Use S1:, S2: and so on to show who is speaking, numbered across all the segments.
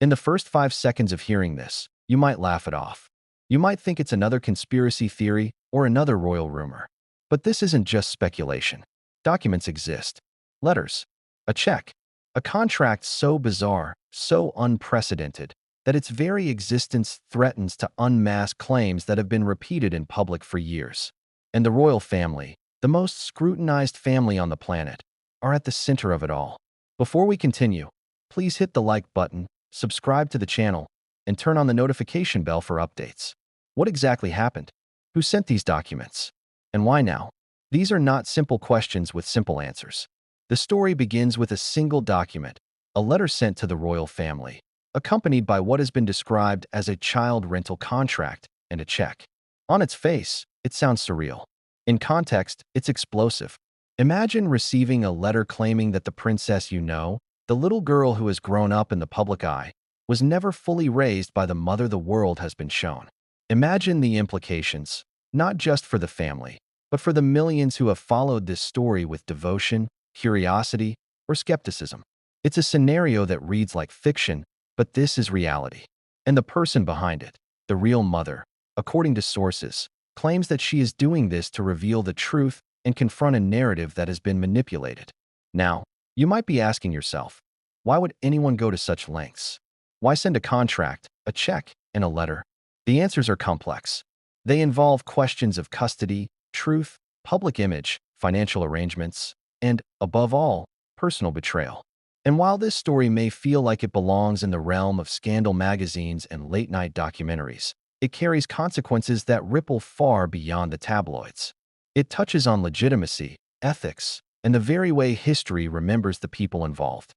S1: In the first 5 seconds of hearing this, you might laugh it off. You might think it's another conspiracy theory or another royal rumor. But this isn't just speculation. Documents exist. Letters, a check, a contract so bizarre, so unprecedented, that its very existence threatens to unmask claims that have been repeated in public for years. And the royal family, the most scrutinized family on the planet, are at the center of it all. Before we continue, please hit the like button, subscribe to the channel, and turn on the notification bell for updates. What exactly happened? Who sent these documents? And why now? These are not simple questions with simple answers. The story begins with a single document, a letter sent to the royal family, accompanied by what has been described as a child rental contract and a check. On its face, it sounds surreal. In context, it's explosive. Imagine receiving a letter claiming that the princess you know, the little girl who has grown up in the public eye, was never fully raised by the mother the world has been shown. Imagine the implications, not just for the family, but for the millions who have followed this story with devotion, curiosity, or skepticism. It's a scenario that reads like fiction, but this is reality. And the person behind it, the real mother, according to sources, claims that she is doing this to reveal the truth and confront a narrative that has been manipulated. Now, you might be asking yourself, why would anyone go to such lengths? Why send a contract, a check, and a letter? The answers are complex. They involve questions of custody, truth, public image, financial arrangements, and, above all, personal betrayal. And while this story may feel like it belongs in the realm of scandal magazines and late-night documentaries, it carries consequences that ripple far beyond the tabloids. It touches on legitimacy, ethics, and the very way history remembers the people involved.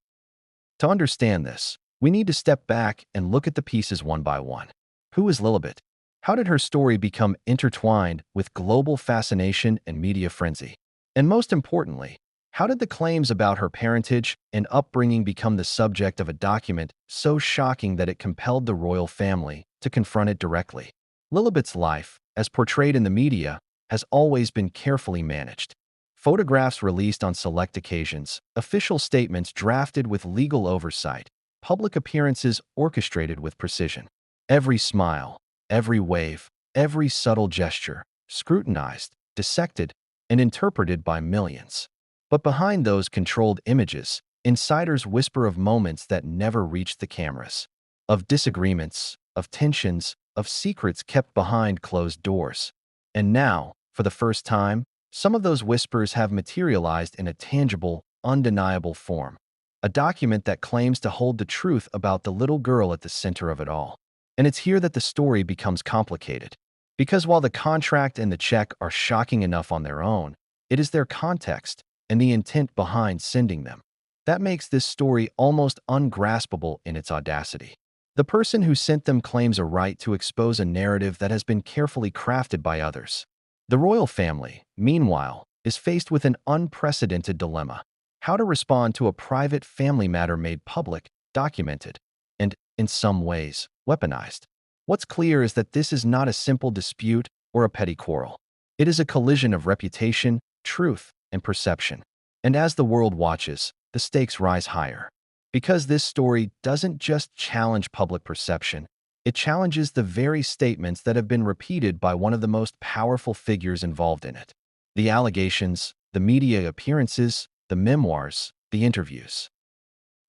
S1: To understand this, we need to step back and look at the pieces one by one. Who is Lilibet? How did her story become intertwined with global fascination and media frenzy? And most importantly, how did the claims about her parentage and upbringing become the subject of a document so shocking that it compelled the royal family to confront it directly? Lilibet's life, as portrayed in the media, has always been carefully managed. Photographs released on select occasions, official statements drafted with legal oversight, public appearances orchestrated with precision. Every smile, every wave, every subtle gesture, scrutinized, dissected, and interpreted by millions. But behind those controlled images, insiders whisper of moments that never reached the cameras, of disagreements, of tensions, of secrets kept behind closed doors. And now, for the first time, some of those whispers have materialized in a tangible, undeniable form, a document that claims to hold the truth about the little girl at the center of it all. And it's here that the story becomes complicated. Because while the contract and the check are shocking enough on their own, it is their context and the intent behind sending them that makes this story almost ungraspable in its audacity. The person who sent them claims a right to expose a narrative that has been carefully crafted by others. The royal family, meanwhile, is faced with an unprecedented dilemma: how to respond to a private family matter made public, documented, and, in some ways, weaponized. What's clear is that this is not a simple dispute or a petty quarrel. It is a collision of reputation, truth, and perception. And as the world watches, the stakes rise higher. Because this story doesn't just challenge public perception, it challenges the very statements that have been repeated by one of the most powerful figures involved in it. The allegations, the media appearances, the memoirs, the interviews.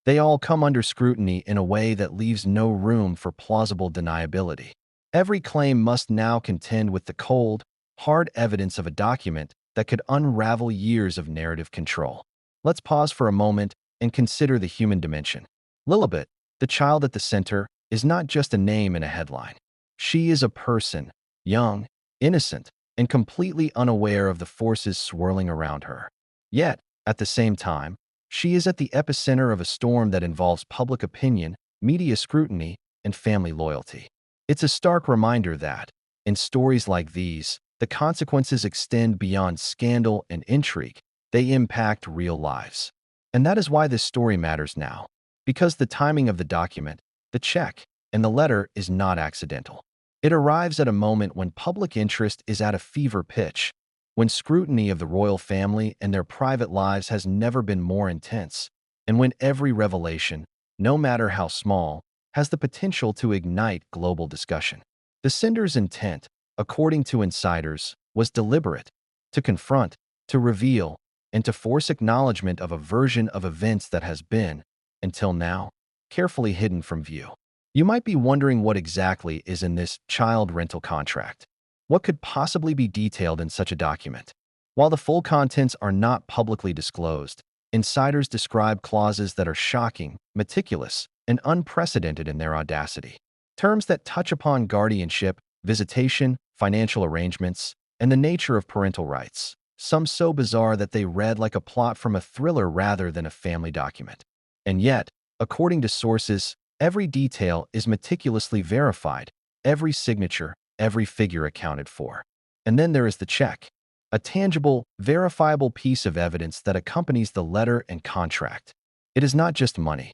S1: They all come under scrutiny in a way that leaves no room for plausible deniability. Every claim must now contend with the cold, hard evidence of a document that could unravel years of narrative control. Let's pause for a moment and consider the human dimension. Lilibet, the child at the center, is not just a name in a headline. She is a person, young, innocent, and completely unaware of the forces swirling around her. Yet, at the same time, she is at the epicenter of a storm that involves public opinion, media scrutiny, and family loyalty. It's a stark reminder that, in stories like these, the consequences extend beyond scandal and intrigue. They impact real lives. And that is why this story matters now. Because the timing of the document, the check, and the letter is not accidental. It arrives at a moment when public interest is at a fever pitch, when scrutiny of the royal family and their private lives has never been more intense, and when every revelation, no matter how small, has the potential to ignite global discussion. The sender's intent, according to insiders, was deliberate: to confront, to reveal, and to force acknowledgement of a version of events that has been, until now, carefully hidden from view. You might be wondering what exactly is in this child rental contract. What could possibly be detailed in such a document? While the full contents are not publicly disclosed, insiders describe clauses that are shocking, meticulous, and unprecedented in their audacity. Terms that touch upon guardianship, visitation, financial arrangements, and the nature of parental rights. Some so bizarre that they read like a plot from a thriller rather than a family document. And yet, according to sources, every detail is meticulously verified, every signature, every figure accounted for. And then there is the check, a tangible, verifiable piece of evidence that accompanies the letter and contract. It is not just money.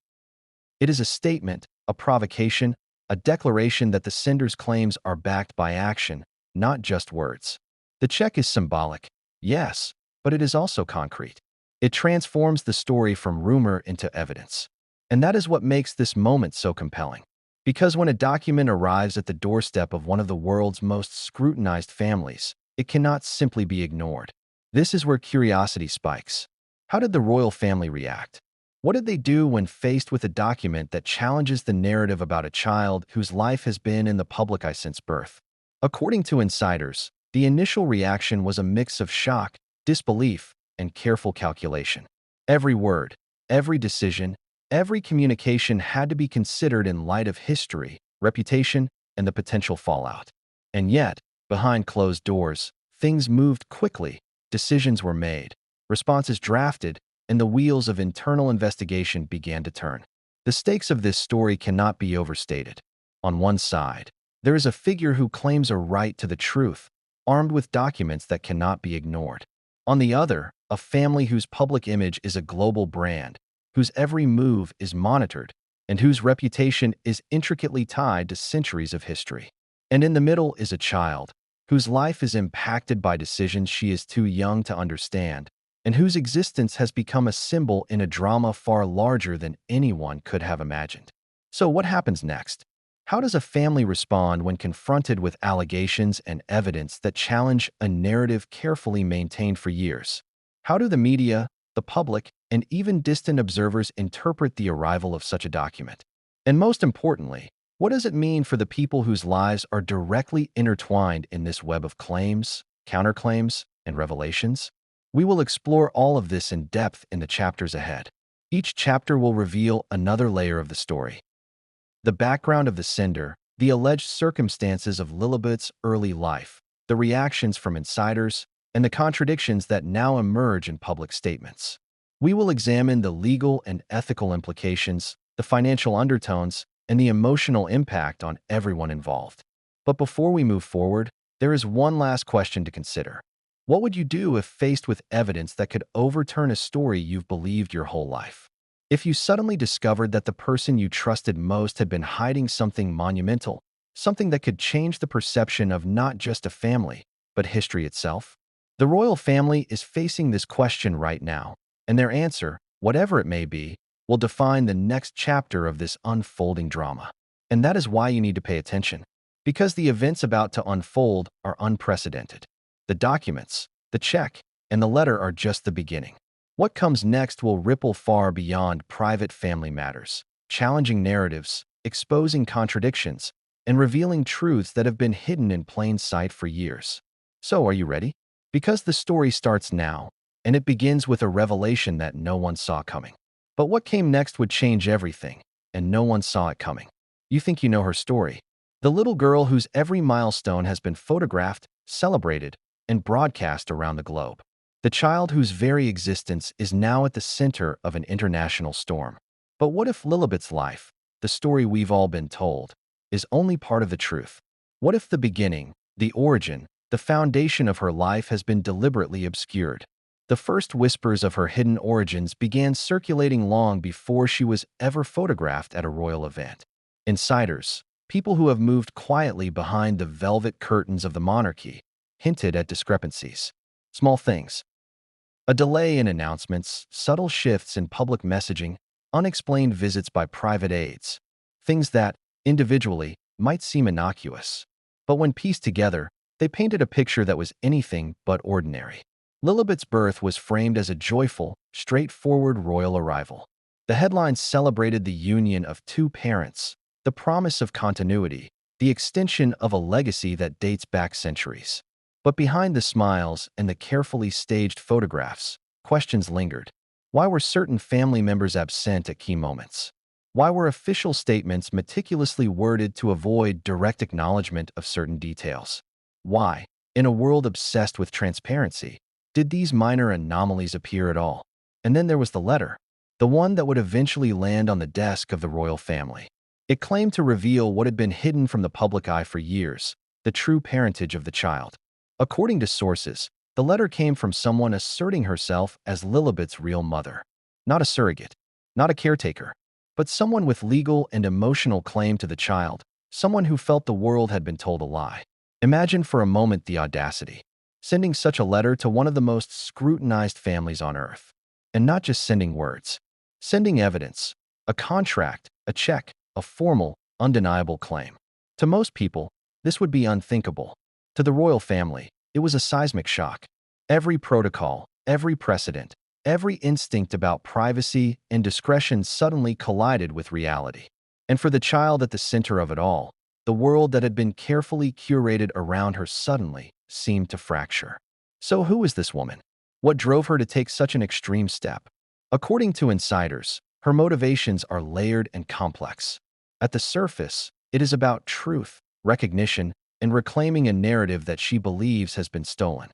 S1: It is a statement, a provocation, a declaration that the sender's claims are backed by action, not just words. The check is symbolic, yes, but it is also concrete. It transforms the story from rumor into evidence. And that is what makes this moment so compelling. Because when a document arrives at the doorstep of one of the world's most scrutinized families, it cannot simply be ignored. This is where curiosity spikes. How did the royal family react? What did they do when faced with a document that challenges the narrative about a child whose life has been in the public eye since birth? According to insiders, the initial reaction was a mix of shock, disbelief, and careful calculation. Every word, every decision, every communication had to be considered in light of history, reputation, and the potential fallout. And yet, behind closed doors, things moved quickly, decisions were made, responses drafted, and the wheels of internal investigation began to turn. The stakes of this story cannot be overstated. On one side, there is a figure who claims a right to the truth, armed with documents that cannot be ignored. On the other, a family whose public image is a global brand, whose every move is monitored, and whose reputation is intricately tied to centuries of history. And in the middle is a child, whose life is impacted by decisions she is too young to understand, and whose existence has become a symbol in a drama far larger than anyone could have imagined. So what happens next? How does a family respond when confronted with allegations and evidence that challenge a narrative carefully maintained for years? How do the media, the public, and even distant observers interpret the arrival of such a document? And most importantly, what does it mean for the people whose lives are directly intertwined in this web of claims, counterclaims, and revelations? We will explore all of this in depth in the chapters ahead. Each chapter will reveal another layer of the story. The background of the sender, the alleged circumstances of Lilibet's early life, the reactions from insiders, and the contradictions that now emerge in public statements. We will examine the legal and ethical implications, the financial undertones, and the emotional impact on everyone involved. But before we move forward, there is one last question to consider. What would you do if faced with evidence that could overturn a story you've believed your whole life? If you suddenly discovered that the person you trusted most had been hiding something monumental, something that could change the perception of not just a family, but history itself? The royal family is facing this question right now, and their answer, whatever it may be, will define the next chapter of this unfolding drama. And that is why you need to pay attention, because the events about to unfold are unprecedented. The documents, the check, and the letter are just the beginning. What comes next will ripple far beyond private family matters, challenging narratives, exposing contradictions, and revealing truths that have been hidden in plain sight for years. So, are you ready? Because the story starts now, and it begins with a revelation that no one saw coming. But what came next would change everything, and no one saw it coming. You think you know her story. The little girl whose every milestone has been photographed, celebrated, and broadcast around the globe. The child whose very existence is now at the center of an international storm. But what if Lilibet's life, the story we've all been told, is only part of the truth? What if the beginning, the origin, the foundation of her life has been deliberately obscured? The first whispers of her hidden origins began circulating long before she was ever photographed at a royal event. Insiders, people who have moved quietly behind the velvet curtains of the monarchy, hinted at discrepancies. Small things. A delay in announcements, subtle shifts in public messaging, unexplained visits by private aides. things that, individually, might seem innocuous. But when pieced together, they painted a picture that was anything but ordinary. Lilibet's birth was framed as a joyful, straightforward royal arrival. The headlines celebrated the union of two parents, the promise of continuity, the extension of a legacy that dates back centuries. But behind the smiles and the carefully staged photographs, questions lingered. Why were certain family members absent at key moments? Why were official statements meticulously worded to avoid direct acknowledgement of certain details? Why, in a world obsessed with transparency, did these minor anomalies appear at all? And then there was the letter, the one that would eventually land on the desk of the royal family. It claimed to reveal what had been hidden from the public eye for years, the true parentage of the child. According to sources, the letter came from someone asserting herself as Lilibet's real mother. Not a surrogate, not a caretaker, but someone with legal and emotional claim to the child, someone who felt the world had been told a lie. Imagine for a moment the audacity, sending such a letter to one of the most scrutinized families on earth. And not just sending words, sending evidence, a contract, a check, a formal, undeniable claim. To most people, this would be unthinkable. To the royal family, it was a seismic shock. Every protocol, every precedent, every instinct about privacy and discretion suddenly collided with reality. And for the child at the center of it all, the world that had been carefully curated around her suddenly seemed to fracture. So who is this woman? What drove her to take such an extreme step? According to insiders, her motivations are layered and complex. At the surface, it is about truth, recognition, and reclaiming a narrative that she believes has been stolen.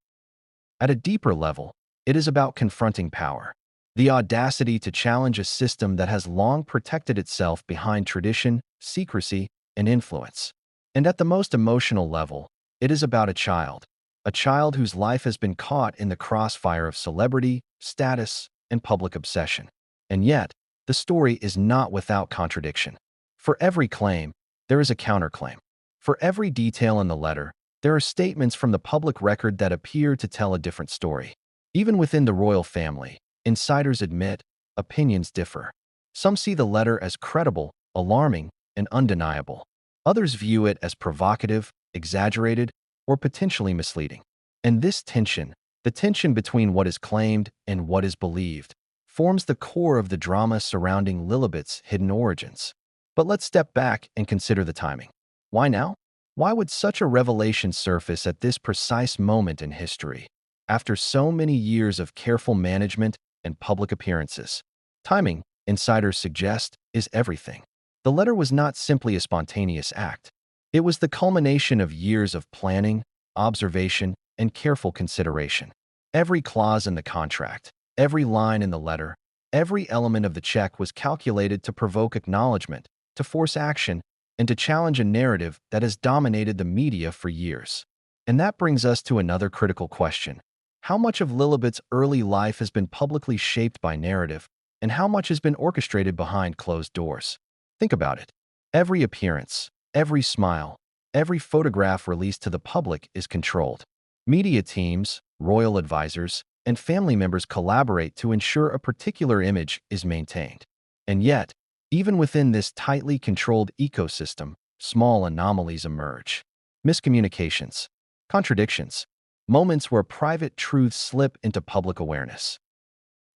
S1: At a deeper level, it is about confronting power, the audacity to challenge a system that has long protected itself behind tradition, secrecy, and influence. And at the most emotional level, it is about a child whose life has been caught in the crossfire of celebrity, status, and public obsession. And yet, the story is not without contradiction. For every claim, there is a counterclaim. For every detail in the letter, there are statements from the public record that appear to tell a different story. Even within the royal family, insiders admit opinions differ. Some see the letter as credible, alarming, and undeniable. Others view it as provocative, exaggerated, or potentially misleading. And this tension, the tension between what is claimed and what is believed, forms the core of the drama surrounding Lilibet's hidden origins. But let's step back and consider the timing. Why now? Why would such a revelation surface at this precise moment in history, after so many years of careful management and public appearances? Timing, insiders suggest, is everything. The letter was not simply a spontaneous act. It was the culmination of years of planning, observation, and careful consideration. Every clause in the contract, every line in the letter, every element of the check was calculated to provoke acknowledgement, to force action, and to challenge a narrative that has dominated the media for years. And that brings us to another critical question. How much of Lilibet's early life has been publicly shaped by narrative, and how much has been orchestrated behind closed doors? Think about it. Every appearance, every smile, every photograph released to the public is controlled. Media teams, royal advisors, and family members collaborate to ensure a particular image is maintained. And yet, even within this tightly controlled ecosystem, small anomalies emerge. Miscommunications, contradictions, moments where private truths slip into public awareness.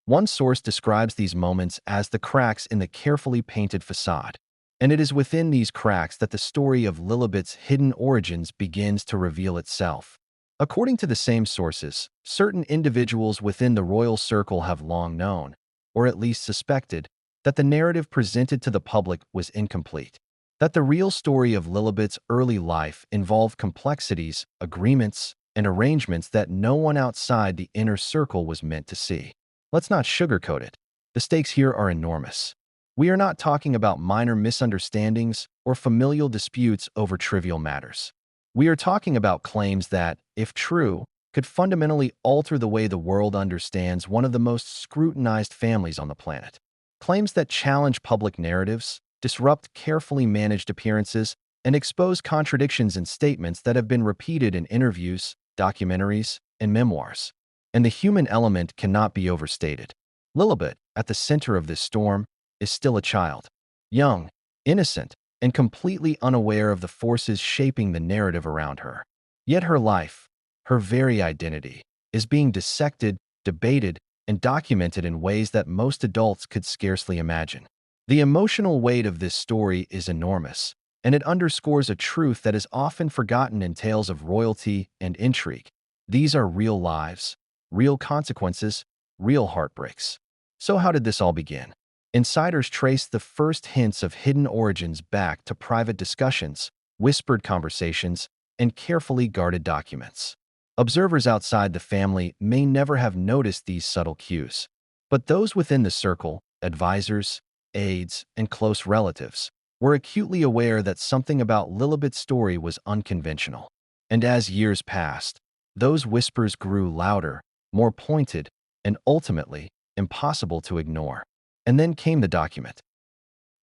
S1: One source describes these moments as the cracks in the carefully painted facade. And it is within these cracks that the story of Lilibet's hidden origins begins to reveal itself. According to the same sources, certain individuals within the royal circle have long known, or at least suspected, that the narrative presented to the public was incomplete. That the real story of Lilibet's early life involved complexities, agreements, and arrangements that no one outside the inner circle was meant to see. Let's not sugarcoat it. The stakes here are enormous. We are not talking about minor misunderstandings or familial disputes over trivial matters. We are talking about claims that, if true, could fundamentally alter the way the world understands one of the most scrutinized families on the planet. Claims that challenge public narratives, disrupt carefully managed appearances, and expose contradictions in statements that have been repeated in interviews, documentaries, and memoirs. And the human element cannot be overstated. Lilibet, at the center of this storm, is still a child. Young, innocent, and completely unaware of the forces shaping the narrative around her. Yet her life, her very identity, is being dissected, debated, and documented in ways that most adults could scarcely imagine. The emotional weight of this story is enormous, and it underscores a truth that is often forgotten in tales of royalty and intrigue. These are real lives, real consequences, real heartbreaks. So how did this all begin? Insiders trace the first hints of hidden origins back to private discussions, whispered conversations, and carefully guarded documents. Observers outside the family may never have noticed these subtle cues, but those within the circle, advisors, aides, and close relatives, were acutely aware that something about Lilibet's story was unconventional. And as years passed, those whispers grew louder, more pointed, and ultimately impossible to ignore. And then came the document,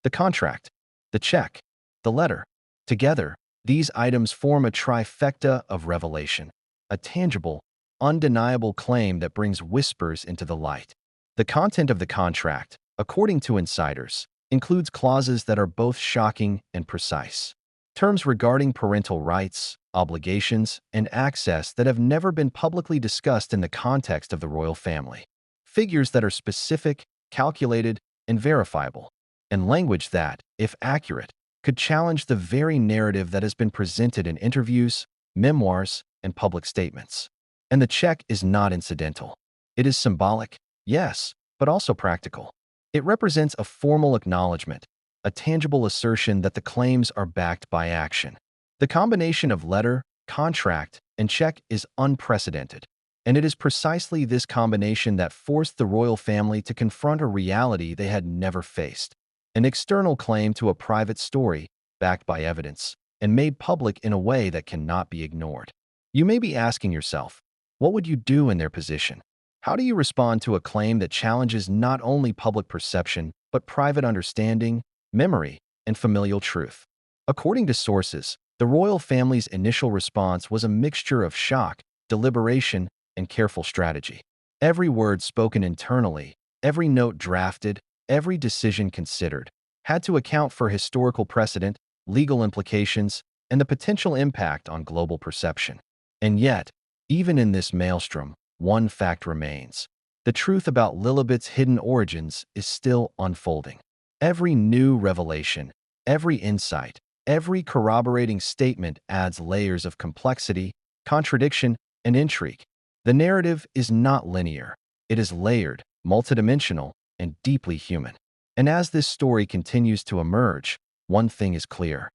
S1: the contract, the check, the letter. Together, these items form a trifecta of revelation, a tangible, undeniable claim that brings whispers into the light. The content of the contract, according to insiders, includes clauses that are both shocking and precise. Terms regarding parental rights, obligations, and access that have never been publicly discussed in the context of the royal family. Figures that are specific, calculated, and verifiable. And language that, if accurate, could challenge the very narrative that has been presented in interviews, memoirs, and public statements. And the check is not incidental. It is symbolic, yes, but also practical. It represents a formal acknowledgement, a tangible assertion that the claims are backed by action. The combination of letter, contract, and check is unprecedented, and it is precisely this combination that forced the royal family to confront a reality they had never faced. An external claim to a private story, backed by evidence, and made public in a way that cannot be ignored. You may be asking yourself, what would you do in their position? How do you respond to a claim that challenges not only public perception, but private understanding, memory, and familial truth? According to sources, the royal family's initial response was a mixture of shock, deliberation, and careful strategy. Every word spoken internally, every note drafted, every decision considered, had to account for historical precedent, legal implications, and the potential impact on global perception. And yet, even in this maelstrom, one fact remains. The truth about Lilibet's hidden origins is still unfolding. Every new revelation, every insight, every corroborating statement adds layers of complexity, contradiction, and intrigue. The narrative is not linear. It is layered, multidimensional, and deeply human. And as this story continues to emerge, one thing is clear.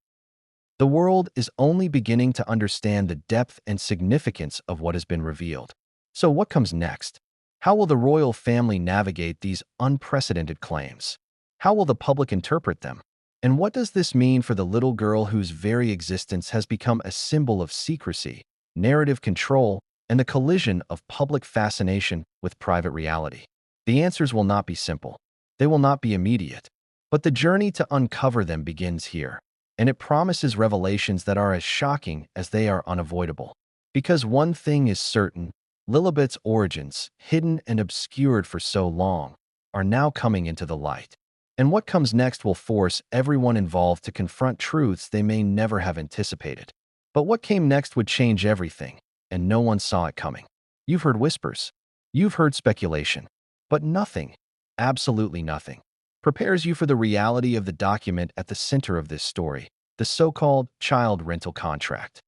S1: The world is only beginning to understand the depth and significance of what has been revealed. So what comes next? How will the royal family navigate these unprecedented claims? How will the public interpret them? And what does this mean for the little girl whose very existence has become a symbol of secrecy, narrative control, and the collision of public fascination with private reality? The answers will not be simple. They will not be immediate. But the journey to uncover them begins here, and it promises revelations that are as shocking as they are unavoidable. Because one thing is certain, Lilibet's origins, hidden and obscured for so long, are now coming into the light. And what comes next will force everyone involved to confront truths they may never have anticipated. But what came next would change everything, and no one saw it coming. You've heard whispers. You've heard speculation. But nothing, absolutely nothing, prepares you for the reality of the document at the center of this story, the so-called child rental contract.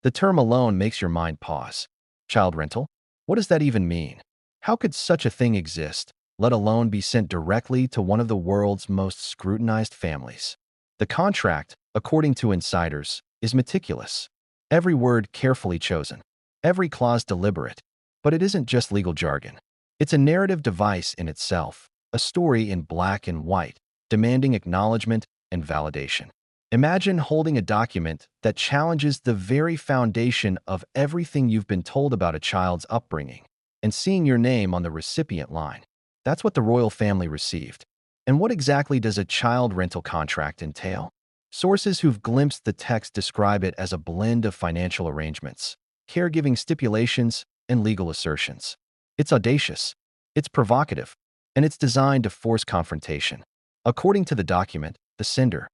S1: The term alone makes your mind pause. Child rental? What does that even mean? How could such a thing exist, let alone be sent directly to one of the world's most scrutinized families? The contract, according to insiders, is meticulous. Every word carefully chosen, every clause deliberate. But it isn't just legal jargon. It's a narrative device in itself, a story in black and white, demanding acknowledgement and validation. Imagine holding a document that challenges the very foundation of everything you've been told about a child's upbringing, and seeing your name on the recipient line. That's what the royal family received. And what exactly does a child rental contract entail? Sources who've glimpsed the text describe it as a blend of financial arrangements, caregiving stipulations, and legal assertions. It's audacious, it's provocative, and it's designed to force confrontation. According to the document, the sender,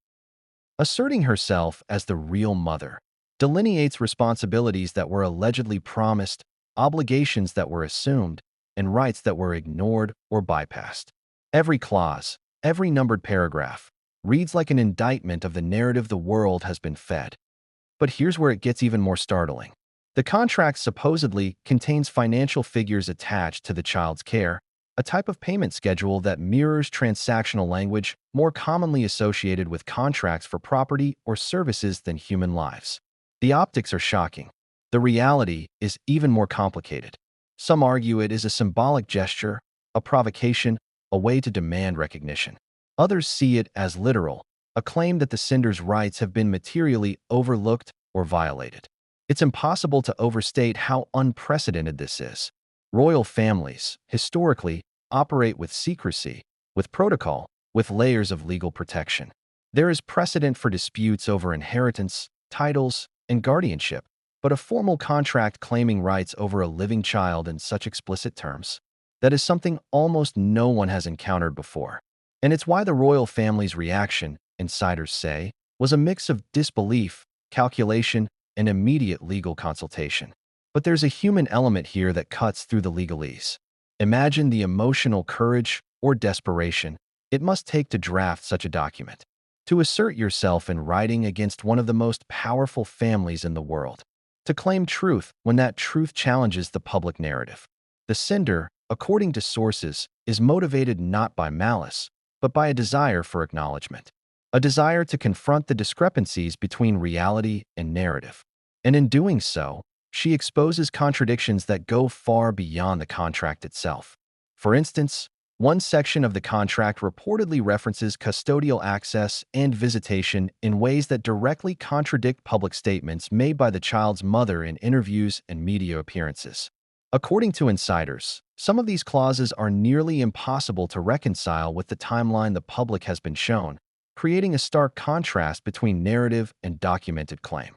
S1: Asserting herself as the real mother delineates responsibilities that were allegedly promised, obligations that were assumed, and rights that were ignored or bypassed. Every clause, every numbered paragraph, reads like an indictment of the narrative the world has been fed. But here's where it gets even more startling. The contract supposedly contains financial figures attached to the child's care, a type of payment schedule that mirrors transactional language more commonly associated with contracts for property or services than human lives. The optics are shocking. The reality is even more complicated. Some argue it is a symbolic gesture, a provocation, a way to demand recognition. Others see it as literal, a claim that the sender's rights have been materially overlooked or violated. It's impossible to overstate how unprecedented this is. Royal families, historically, operate with secrecy, with protocol, with layers of legal protection. There is precedent for disputes over inheritance, titles, and guardianship, but a formal contract claiming rights over a living child in such explicit terms, that is something almost no one has encountered before. And it's why the royal family's reaction, insiders say, was a mix of disbelief, calculation, and immediate legal consultation. But there's a human element here that cuts through the legalese. Imagine the emotional courage or desperation it must take to draft such a document, to assert yourself in writing against one of the most powerful families in the world, to claim truth when that truth challenges the public narrative. The sender, according to sources, is motivated not by malice, but by a desire for acknowledgement, a desire to confront the discrepancies between reality and narrative. And in doing so, she exposes contradictions that go far beyond the contract itself. For instance, one section of the contract reportedly references custodial access and visitation in ways that directly contradict public statements made by the child's mother in interviews and media appearances. According to insiders, some of these clauses are nearly impossible to reconcile with the timeline the public has been shown, creating a stark contrast between narrative and documented claim.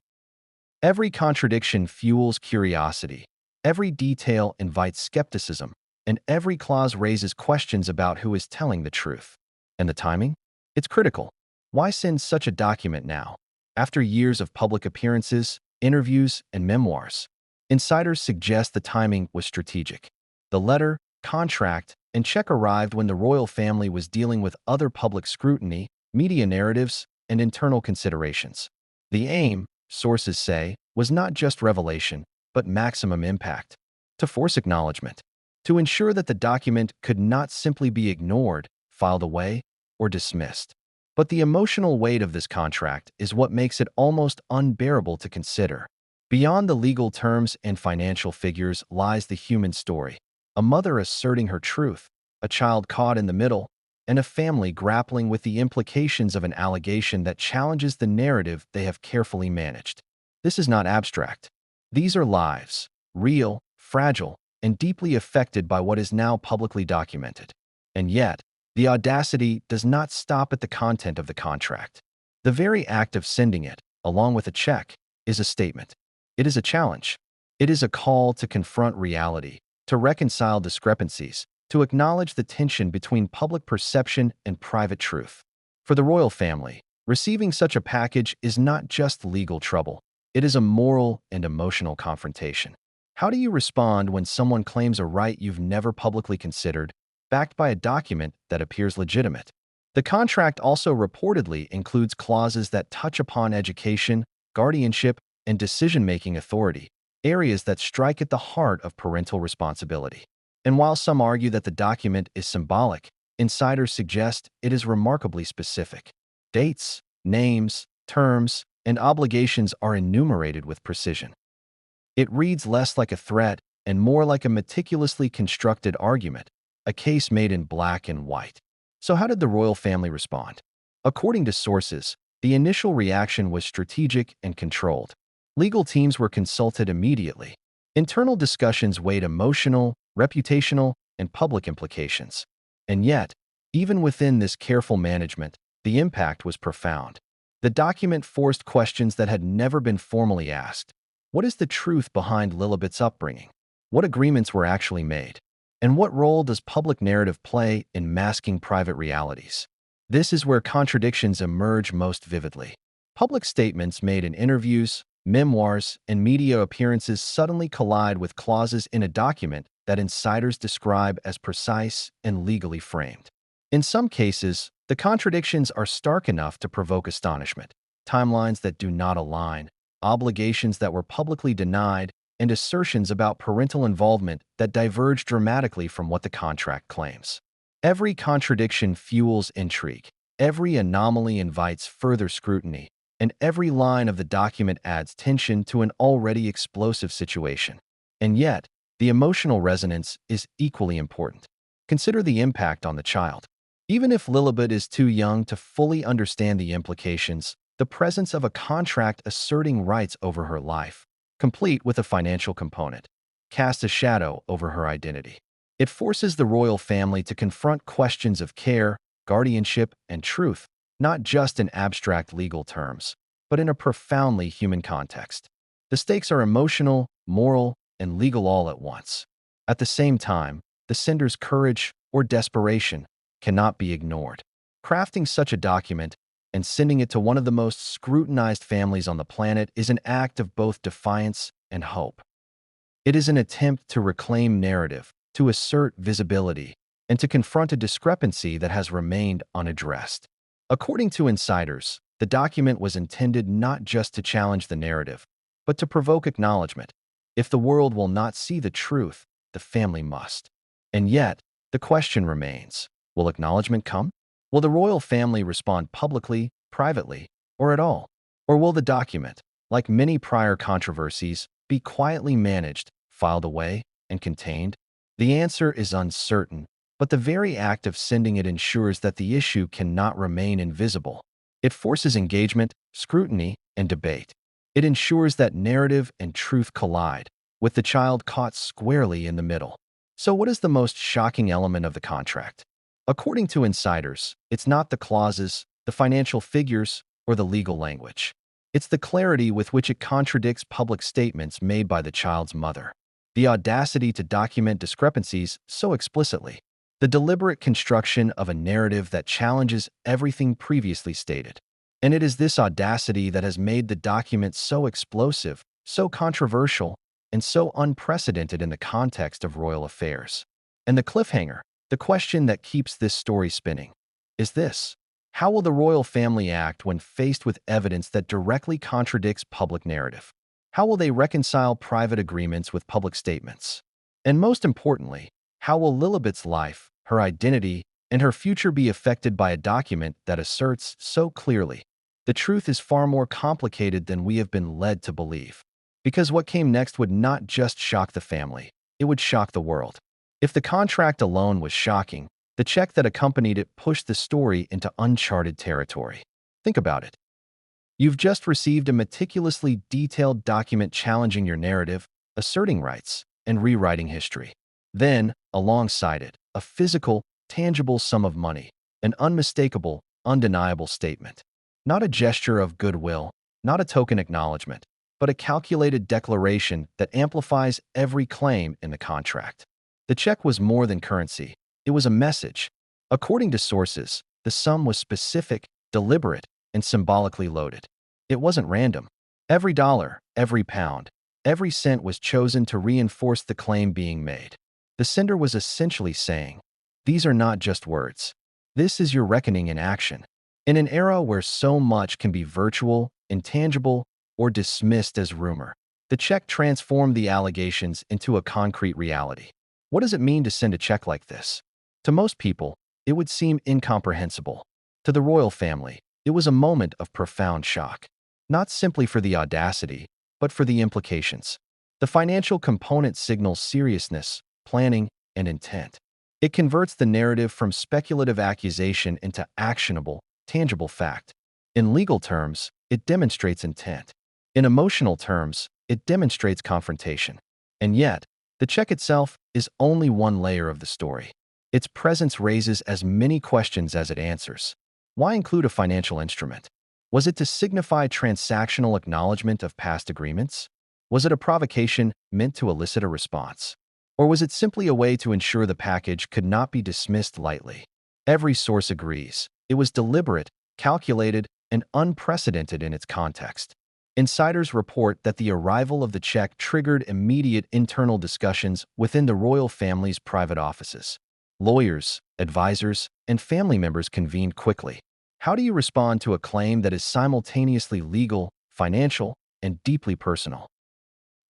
S1: Every contradiction fuels curiosity, every detail invites skepticism, and every clause raises questions about who is telling the truth. And the timing? It's critical. Why send such a document now, after years of public appearances, interviews, and memoirs? Insiders suggest the timing was strategic. The letter, contract, and check arrived when the royal family was dealing with other public scrutiny, media narratives, and internal considerations. The aim, sources say, was not just revelation, but maximum impact. To force acknowledgement, to ensure that the document could not simply be ignored, filed away, or dismissed. But the emotional weight of this contract is what makes it almost unbearable to consider. Beyond the legal terms and financial figures lies the human story. A mother asserting her truth, a child caught in the middle, and a family grappling with the implications of an allegation that challenges the narrative they have carefully managed. This is not abstract. These are lives, real, fragile, and deeply affected by what is now publicly documented. And yet, the audacity does not stop at the content of the contract. The very act of sending it, along with a check, is a statement. It is a challenge. It is a call to confront reality, to reconcile discrepancies, to acknowledge the tension between public perception and private truth. For the royal family, receiving such a package is not just legal trouble. It is a moral and emotional confrontation. How do you respond when someone claims a right you've never publicly considered, backed by a document that appears legitimate? The contract also reportedly includes clauses that touch upon education, guardianship, and decision-making authority, areas that strike at the heart of parental responsibility. And while some argue that the document is symbolic, insiders suggest it is remarkably specific. Dates, names, terms, and obligations are enumerated with precision. It reads less like a threat and more like a meticulously constructed argument, a case made in black and white. So how did the royal family respond? According to sources, the initial reaction was strategic and controlled. Legal teams were consulted immediately. Internal discussions weighed emotional, reputational, and public implications. And yet, even within this careful management, the impact was profound. The document forced questions that had never been formally asked. What is the truth behind Lilibet's upbringing? What agreements were actually made? And what role does public narrative play in masking private realities? This is where contradictions emerge most vividly. Public statements made in interviews, memoirs, and media appearances suddenly collide with clauses in a document that insiders describe as precise and legally framed. In some cases, the contradictions are stark enough to provoke astonishment. Timelines that do not align, obligations that were publicly denied, and assertions about parental involvement that diverge dramatically from what the contract claims. Every contradiction fuels intrigue, every anomaly invites further scrutiny, and every line of the document adds tension to an already explosive situation. And yet, the emotional resonance is equally important. Consider the impact on the child. Even if Lilibet is too young to fully understand the implications, the presence of a contract asserting rights over her life, complete with a financial component, casts a shadow over her identity. It forces the royal family to confront questions of care, guardianship, and truth, not just in abstract legal terms, but in a profoundly human context. The stakes are emotional, moral, and legal all at once. At the same time, the sender's courage or desperation cannot be ignored. Crafting such a document and sending it to one of the most scrutinized families on the planet is an act of both defiance and hope. It is an attempt to reclaim narrative, to assert visibility, and to confront a discrepancy that has remained unaddressed. According to insiders, the document was intended not just to challenge the narrative, but to provoke acknowledgement. If the world will not see the truth, the family must. And yet, the question remains, will acknowledgement come? Will the royal family respond publicly, privately, or at all? Or will the document, like many prior controversies, be quietly managed, filed away, and contained? The answer is uncertain, but the very act of sending it ensures that the issue cannot remain invisible. It forces engagement, scrutiny, and debate. It ensures that narrative and truth collide, with the child caught squarely in the middle. So what is the most shocking element of the contract? According to insiders, it's not the clauses, the financial figures, or the legal language. It's the clarity with which it contradicts public statements made by the child's mother. The audacity to document discrepancies so explicitly. The deliberate construction of a narrative that challenges everything previously stated. And it is this audacity that has made the document so explosive, so controversial, and so unprecedented in the context of royal affairs. And the cliffhanger, the question that keeps this story spinning, is this: how will the royal family act when faced with evidence that directly contradicts public narrative? How will they reconcile private agreements with public statements? And most importantly, how will Lilibet's life, her identity, and her future be affected by a document that asserts so clearly the truth is far more complicated than we have been led to believe? Because what came next would not just shock the family, it would shock the world. If the contract alone was shocking, the check that accompanied it pushed the story into uncharted territory. Think about it. You've just received a meticulously detailed document challenging your narrative, asserting rights, and rewriting history. Then, alongside it, a physical, tangible sum of money, an unmistakable, undeniable statement. Not a gesture of goodwill, not a token acknowledgement, but a calculated declaration that amplifies every claim in the contract. The check was more than currency. It was a message. According to sources, the sum was specific, deliberate, and symbolically loaded. It wasn't random. Every dollar, every pound, every cent was chosen to reinforce the claim being made. The sender was essentially saying, these are not just words. This is your reckoning in action. In an era where so much can be virtual, intangible, or dismissed as rumor, the check transformed the allegations into a concrete reality. What does it mean to send a check like this? To most people, it would seem incomprehensible. To the royal family, it was a moment of profound shock. Not simply for the audacity, but for the implications. The financial component signals seriousness, planning, and intent. It converts the narrative from speculative accusation into actionable, tangible fact. In legal terms, it demonstrates intent. In emotional terms, it demonstrates confrontation. And yet, the check itself is only one layer of the story. Its presence raises as many questions as it answers. Why include a financial instrument? Was it to signify transactional acknowledgement of past agreements? Was it a provocation meant to elicit a response? Or was it simply a way to ensure the package could not be dismissed lightly? Every source agrees. It was deliberate, calculated, and unprecedented in its context. Insiders report that the arrival of the check triggered immediate internal discussions within the royal family's private offices. Lawyers, advisors, and family members convened quickly. How do you respond to a claim that is simultaneously legal, financial, and deeply personal?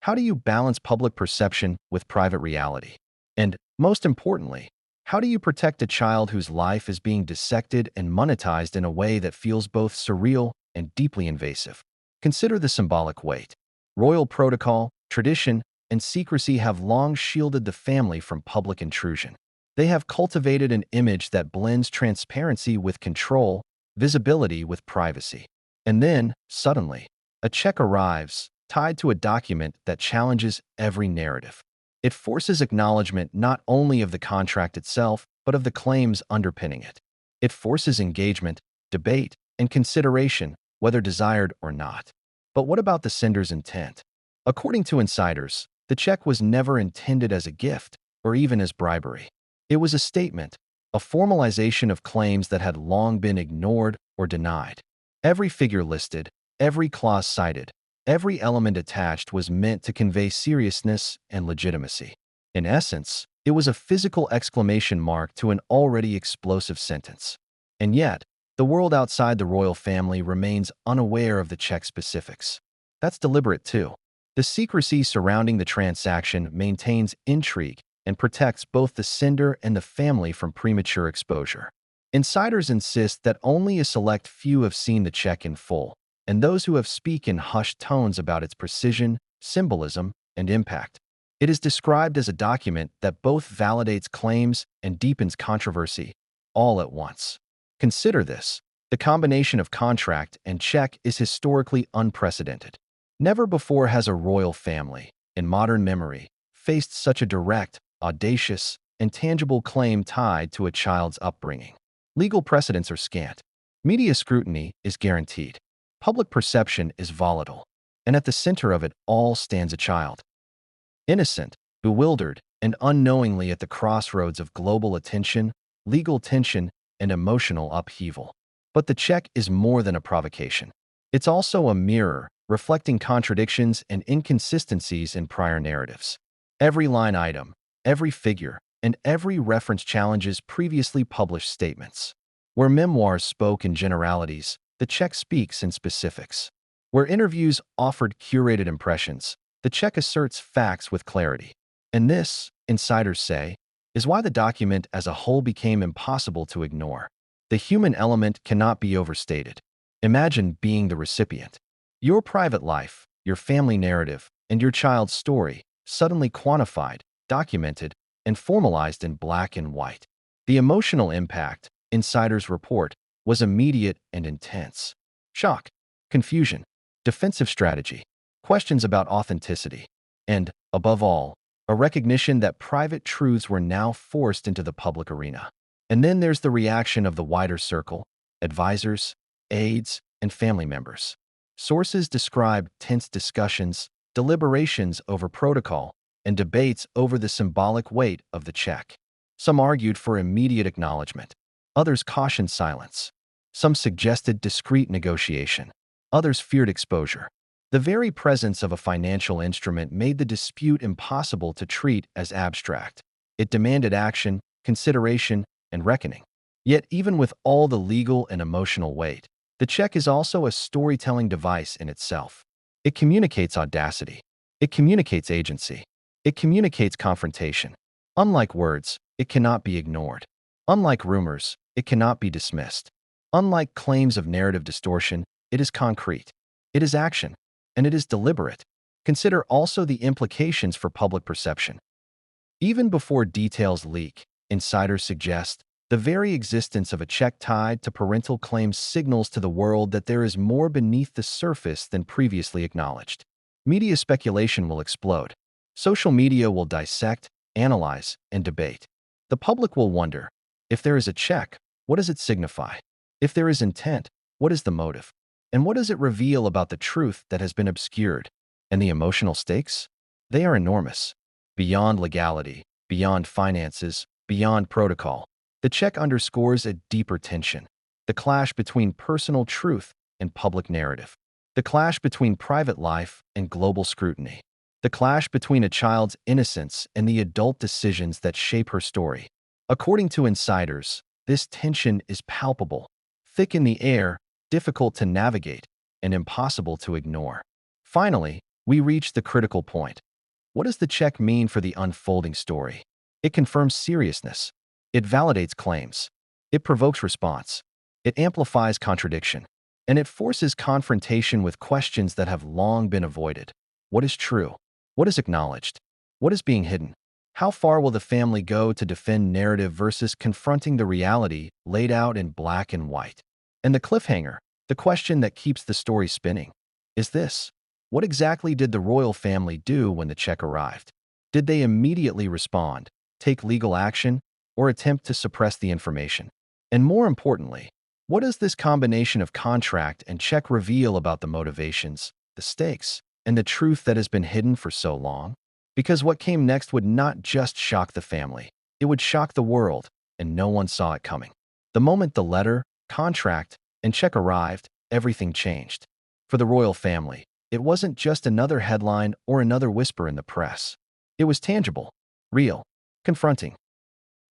S1: How do you balance public perception with private reality? And, most importantly, how do you protect a child whose life is being dissected and monetized in a way that feels both surreal and deeply invasive? Consider the symbolic weight. Royal protocol, tradition, and secrecy have long shielded the family from public intrusion. They have cultivated an image that blends transparency with control, visibility with privacy. And then, suddenly, a check arrives, tied to a document that challenges every narrative. It forces acknowledgement not only of the contract itself, but of the claims underpinning it. It forces engagement, debate, and consideration, whether desired or not. But what about the sender's intent? According to insiders, the check was never intended as a gift or even as bribery. It was a statement, a formalization of claims that had long been ignored or denied. Every figure listed, every clause cited, every element attached was meant to convey seriousness and legitimacy. In essence, it was a physical exclamation mark to an already explosive sentence. And yet, the world outside the royal family remains unaware of the check specifics. That's deliberate too. The secrecy surrounding the transaction maintains intrigue and protects both the sender and the family from premature exposure. Insiders insist that only a select few have seen the check in full, and those who have speak in hushed tones about its precision, symbolism, and impact. It is described as a document that both validates claims and deepens controversy, all at once. Consider this. The combination of contract and check is historically unprecedented. Never before has a royal family, in modern memory, faced such a direct, audacious, and tangible claim tied to a child's upbringing. Legal precedents are scant. Media scrutiny is guaranteed. Public perception is volatile. And at the center of it all stands a child. Innocent, bewildered, and unknowingly at the crossroads of global attention, legal tension, and emotional upheaval. But the check is more than a provocation. It's also a mirror, reflecting contradictions and inconsistencies in prior narratives. Every line item, every figure, and every reference challenges previously published statements. Where memoirs spoke in generalities, the check speaks in specifics. Where interviews offered curated impressions, the check asserts facts with clarity. And this, insiders say, is why the document as a whole became impossible to ignore. The human element cannot be overstated. Imagine being the recipient. Your private life, your family narrative, and your child's story, suddenly quantified, documented, and formalized in black and white. The emotional impact, insiders report, was immediate and intense. Shock, confusion, defensive strategy, questions about authenticity, and, above all, a recognition that private truths were now forced into the public arena. And then there's the reaction of the wider circle, advisors, aides, and family members. Sources describe tense discussions, deliberations over protocol, and debates over the symbolic weight of the check. Some argued for immediate acknowledgement. Others cautioned silence. Some suggested discreet negotiation. Others feared exposure. The very presence of a financial instrument made the dispute impossible to treat as abstract. It demanded action, consideration, and reckoning. Yet even with all the legal and emotional weight, the check is also a storytelling device in itself. It communicates audacity. It communicates agency. It communicates confrontation. Unlike words, it cannot be ignored. Unlike rumors, it cannot be dismissed. Unlike claims of narrative distortion, it is concrete. It is action, and it is deliberate. Consider also the implications for public perception. Even before details leak, insiders suggest the very existence of a check tied to parental claims signals to the world that there is more beneath the surface than previously acknowledged. Media speculation will explode. Social media will dissect, analyze, and debate. The public will wonder, if there is a check, what does it signify? If there is intent, what is the motive? And what does it reveal about the truth that has been obscured? And the emotional stakes? They are enormous. Beyond legality, beyond finances, beyond protocol, the check underscores a deeper tension, the clash between personal truth and public narrative. The clash between private life and global scrutiny. The clash between a child's innocence and the adult decisions that shape her story. According to insiders, this tension is palpable, thick in the air, difficult to navigate, and impossible to ignore. Finally, we reach the critical point. What does the check mean for the unfolding story? It confirms seriousness. It validates claims. It provokes response. It amplifies contradiction. And it forces confrontation with questions that have long been avoided. What is true? What is acknowledged? What is being hidden? How far will the family go to defend narrative versus confronting the reality laid out in black and white? And the cliffhanger, the question that keeps the story spinning, is this: what exactly did the royal family do when the check arrived? Did they immediately respond, take legal action, or attempt to suppress the information? And more importantly, what does this combination of contract and check reveal about the motivations, the stakes, and the truth that has been hidden for so long? Because what came next would not just shock the family, it would shock the world, and no one saw it coming. The moment the letter, contract, and check arrived, everything changed. For the royal family, it wasn't just another headline or another whisper in the press. It was tangible, real, confronting.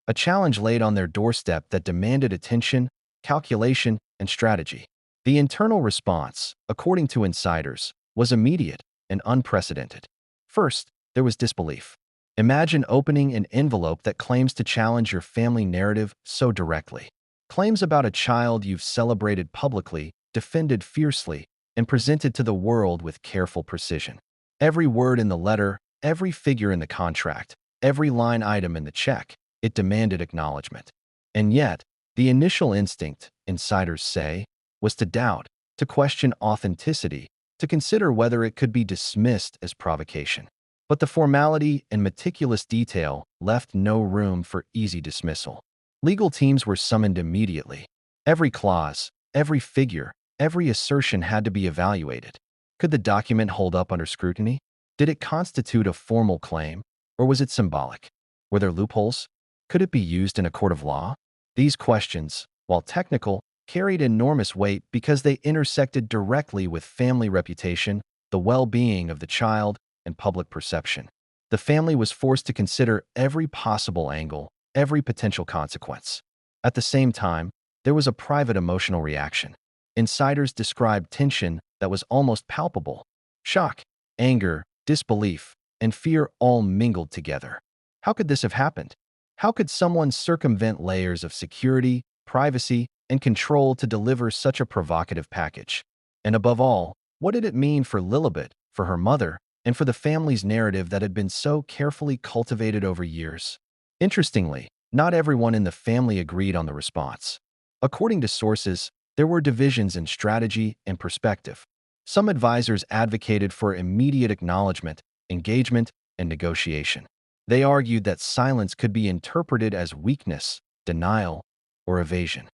S1: A challenge laid on their doorstep that demanded attention, calculation, and strategy. The internal response, according to insiders, was immediate and unprecedented. First, there was disbelief. Imagine opening an envelope that claims to challenge your family narrative so directly. Claims about a child you've celebrated publicly, defended fiercely, and presented to the world with careful precision. Every word in the letter, every figure in the contract, every line item in the check, it demanded acknowledgement. And yet, the initial instinct, insiders say, was to doubt, to question authenticity, to consider whether it could be dismissed as provocation. But the formality and meticulous detail left no room for easy dismissal. Legal teams were summoned immediately. Every clause, every figure, every assertion had to be evaluated. Could the document hold up under scrutiny? Did it constitute a formal claim, or was it symbolic? Were there loopholes? Could it be used in a court of law? These questions, while technical, carried enormous weight because they intersected directly with family reputation, the well-being of the child, and public perception. The family was forced to consider every possible angle, every potential consequence. At the same time, there was a private emotional reaction. Insiders described tension that was almost palpable. Shock, anger, disbelief, and fear all mingled together. How could this have happened? How could someone circumvent layers of security, privacy, and control to deliver such a provocative package? And above all, what did it mean for Lilibet, for her mother, and for the family's narrative that had been so carefully cultivated over years? Interestingly, not everyone in the family agreed on the response. According to sources, there were divisions in strategy and perspective. Some advisors advocated for immediate acknowledgement, engagement, and negotiation. They argued that silence could be interpreted as weakness, denial, or evasion.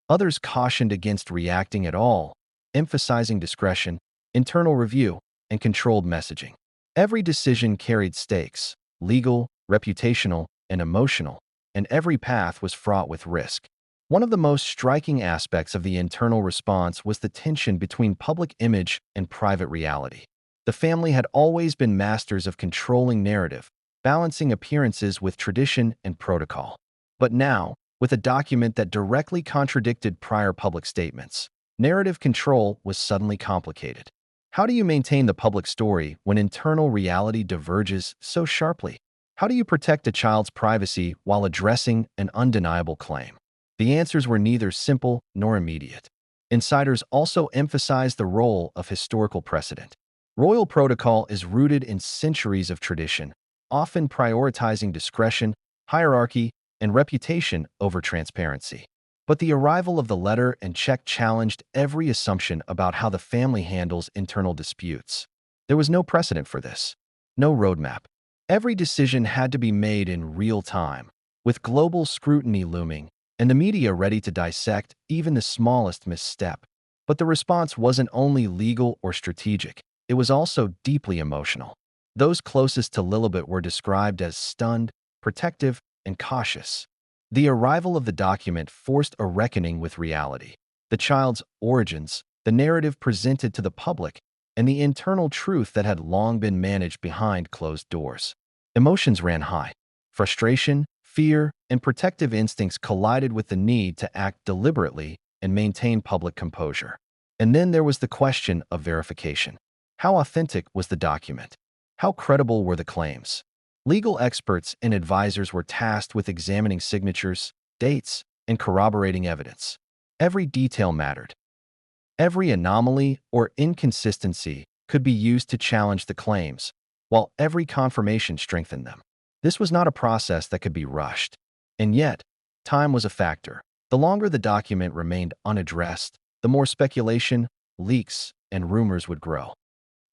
S1: Others cautioned against reacting at all, emphasizing discretion, internal review, and controlled messaging. Every decision carried stakes, legal, reputational, and emotional, and every path was fraught with risk. One of the most striking aspects of the internal response was the tension between public image and private reality. The family had always been masters of controlling narrative, balancing appearances with tradition and protocol. But now, with a document that directly contradicted prior public statements, narrative control was suddenly complicated. How do you maintain the public story when internal reality diverges so sharply? How do you protect a child's privacy while addressing an undeniable claim? The answers were neither simple nor immediate. Insiders also emphasized the role of historical precedent. Royal protocol is rooted in centuries of tradition, often prioritizing discretion, hierarchy, and reputation over transparency. But the arrival of the letter and check challenged every assumption about how the family handles internal disputes. There was no precedent for this, no roadmap. Every decision had to be made in real time, with global scrutiny looming, and the media ready to dissect even the smallest misstep. But the response wasn't only legal or strategic, it was also deeply emotional. Those closest to Lilibet were described as stunned, protective, and cautious. The arrival of the document forced a reckoning with reality. The child's origins, the narrative presented to the public, and the internal truth that had long been managed behind closed doors. Emotions ran high. Frustration, fear, and protective instincts collided with the need to act deliberately and maintain public composure. And then there was the question of verification. How authentic was the document? How credible were the claims? Legal experts and advisors were tasked with examining signatures, dates, and corroborating evidence. Every detail mattered. Every anomaly or inconsistency could be used to challenge the claims, while every confirmation strengthened them. This was not a process that could be rushed. And yet, time was a factor. The longer the document remained unaddressed, the more speculation, leaks, and rumors would grow.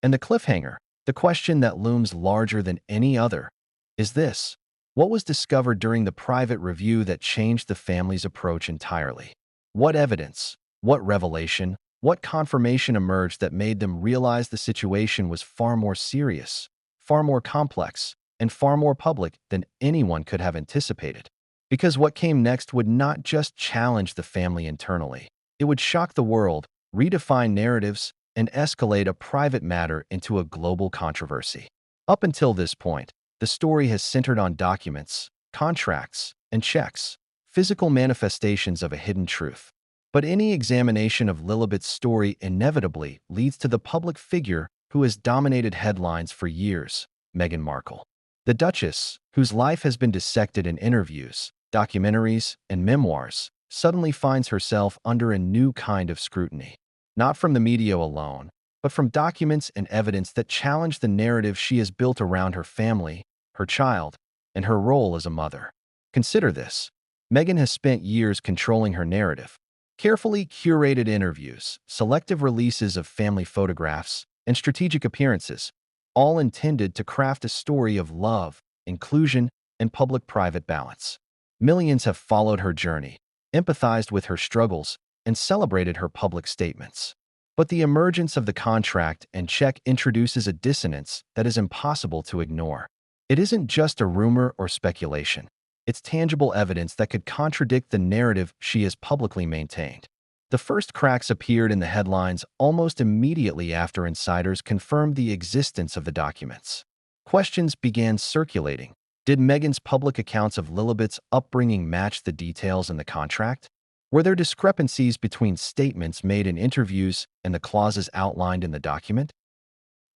S1: And the cliffhanger, the question that looms larger than any other, is this: what was discovered during the private review that changed the family's approach entirely? What evidence, what revelation, what confirmation emerged that made them realize the situation was far more serious, far more complex, and far more public than anyone could have anticipated? Because what came next would not just challenge the family internally. It would shock the world, redefine narratives, and escalate a private matter into a global controversy. Up until this point, the story has centered on documents, contracts, and checks, physical manifestations of a hidden truth. But any examination of Lilibet's story inevitably leads to the public figure who has dominated headlines for years, Meghan Markle. The Duchess, whose life has been dissected in interviews, documentaries, and memoirs, suddenly finds herself under a new kind of scrutiny. Not from the media alone, but from documents and evidence that challenge the narrative she has built around her family, her child, and her role as a mother. Consider this. Meghan has spent years controlling her narrative. Carefully curated interviews, selective releases of family photographs, and strategic appearances, all intended to craft a story of love, inclusion, and public-private balance. Millions have followed her journey, empathized with her struggles, and celebrated her public statements. But the emergence of the contract and check introduces a dissonance that is impossible to ignore. It isn't just a rumor or speculation. It's tangible evidence that could contradict the narrative she has publicly maintained. The first cracks appeared in the headlines almost immediately after insiders confirmed the existence of the documents. Questions began circulating. Did Meghan's public accounts of Lilibet's upbringing match the details in the contract? Were there discrepancies between statements made in interviews and the clauses outlined in the document?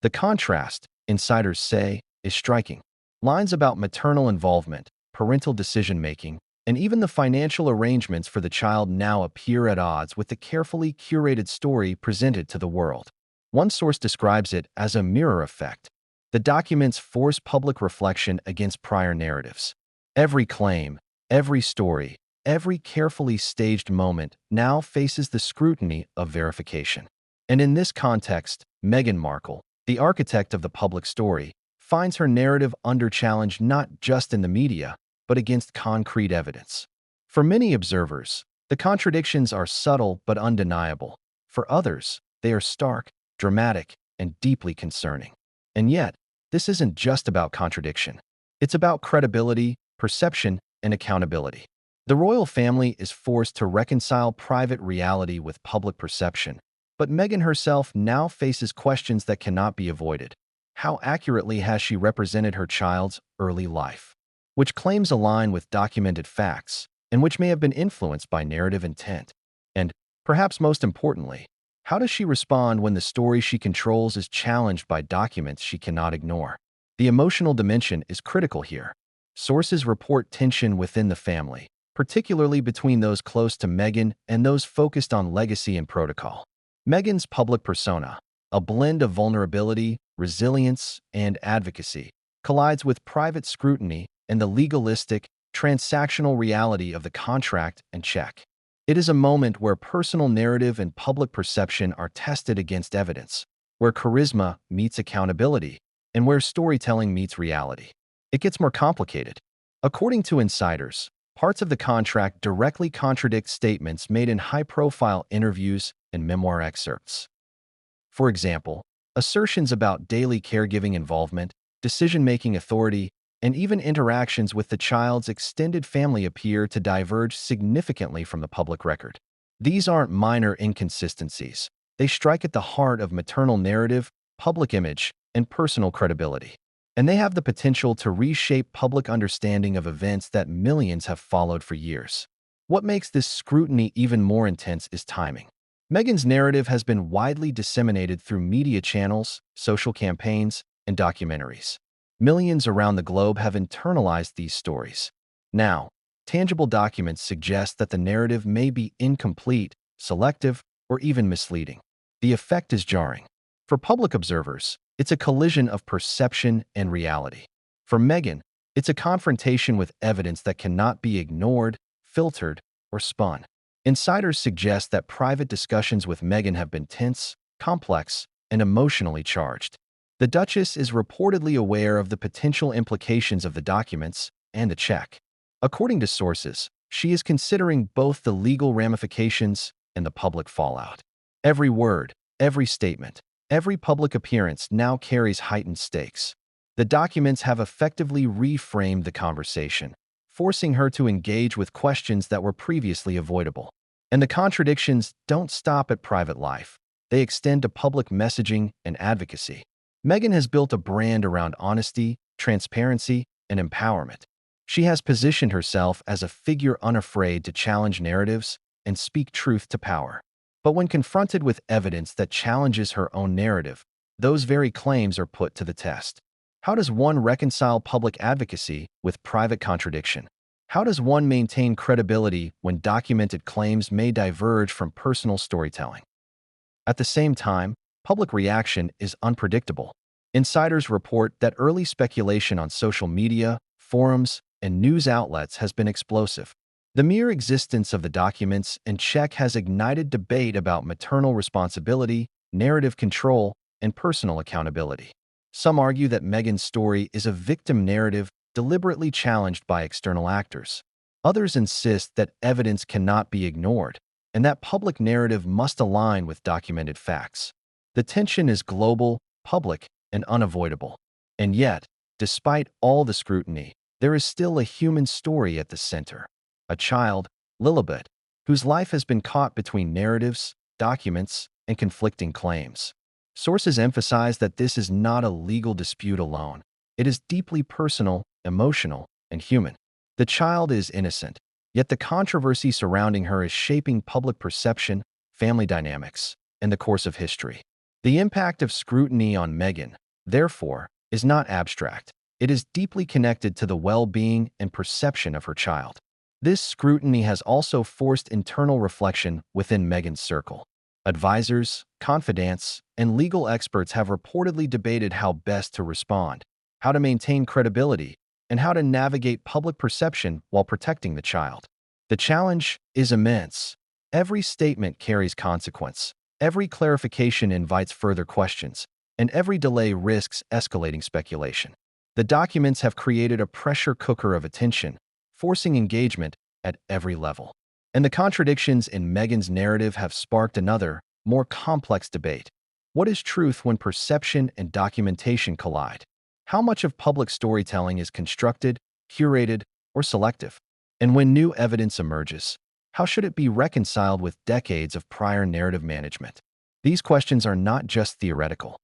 S1: The contrast, insiders say, is striking. Lines about maternal involvement, parental decision-making, and even the financial arrangements for the child now appear at odds with the carefully curated story presented to the world. One source describes it as a mirror effect. The documents force public reflection against prior narratives. Every claim, every story, every carefully staged moment now faces the scrutiny of verification. And in this context, Meghan Markle, the architect of the public story, finds her narrative under challenge not just in the media, but against concrete evidence. For many observers, the contradictions are subtle but undeniable. For others, they are stark, dramatic, and deeply concerning. And yet, this isn't just about contradiction. It's about credibility, perception, and accountability. The royal family is forced to reconcile private reality with public perception, but Meghan herself now faces questions that cannot be avoided. How accurately has she represented her child's early life? Which claims align with documented facts, and which may have been influenced by narrative intent? And, perhaps most importantly, how does she respond when the story she controls is challenged by documents she cannot ignore? The emotional dimension is critical here. Sources report tension within the family, particularly between those close to Meghan and those focused on legacy and protocol. Meghan's public persona, a blend of vulnerability, resilience, and advocacy, collides with private scrutiny and the legalistic, transactional reality of the contract and check. It is a moment where personal narrative and public perception are tested against evidence, where charisma meets accountability, and where storytelling meets reality. It gets more complicated. According to insiders, parts of the contract directly contradict statements made in high-profile interviews and memoir excerpts. For example, assertions about daily caregiving involvement, decision-making authority, and even interactions with the child's extended family appear to diverge significantly from the public record. These aren't minor inconsistencies. They strike at the heart of maternal narrative, public image, and personal credibility. And they have the potential to reshape public understanding of events that millions have followed for years. What makes this scrutiny even more intense is timing. Meghan's narrative has been widely disseminated through media channels, social campaigns, and documentaries. Millions around the globe have internalized these stories. Now, tangible documents suggest that the narrative may be incomplete, selective, or even misleading. The effect is jarring. For public observers, it's a collision of perception and reality. For Meghan, it's a confrontation with evidence that cannot be ignored, filtered, or spun. Insiders suggest that private discussions with Meghan have been tense, complex, and emotionally charged. The Duchess is reportedly aware of the potential implications of the documents and the check. According to sources, she is considering both the legal ramifications and the public fallout. Every word, every statement, every public appearance now carries heightened stakes. The documents have effectively reframed the conversation, forcing her to engage with questions that were previously avoidable. And the contradictions don't stop at private life. They extend to public messaging and advocacy. Meghan has built a brand around honesty, transparency, and empowerment. She has positioned herself as a figure unafraid to challenge narratives and speak truth to power. But when confronted with evidence that challenges her own narrative, those very claims are put to the test. How does one reconcile public advocacy with private contradiction? How does one maintain credibility when documented claims may diverge from personal storytelling? At the same time, public reaction is unpredictable. Insiders report that early speculation on social media, forums, and news outlets has been explosive. The mere existence of the documents and check has ignited debate about maternal responsibility, narrative control, and personal accountability. Some argue that Meghan's story is a victim narrative deliberately challenged by external actors. Others insist that evidence cannot be ignored and that public narrative must align with documented facts. The tension is global, public, and unavoidable. And yet, despite all the scrutiny, there is still a human story at the center. A child, Lilibet, whose life has been caught between narratives, documents, and conflicting claims. Sources emphasize that this is not a legal dispute alone. It is deeply personal, emotional, and human. The child is innocent, yet the controversy surrounding her is shaping public perception, family dynamics, and the course of history. The impact of scrutiny on Meghan, therefore, is not abstract. It is deeply connected to the well-being and perception of her child. This scrutiny has also forced internal reflection within Meghan's circle. Advisors, confidants, and legal experts have reportedly debated how best to respond, how to maintain credibility, and how to navigate public perception while protecting the child. The challenge is immense. Every statement carries consequence. Every clarification invites further questions, and every delay risks escalating speculation. The documents have created a pressure cooker of attention, forcing engagement at every level. And the contradictions in Meghan's narrative have sparked another, more complex debate. What is truth when perception and documentation collide? How much of public storytelling is constructed, curated, or selective? And when new evidence emerges, how should it be reconciled with decades of prior narrative management? These questions are not just theoretical.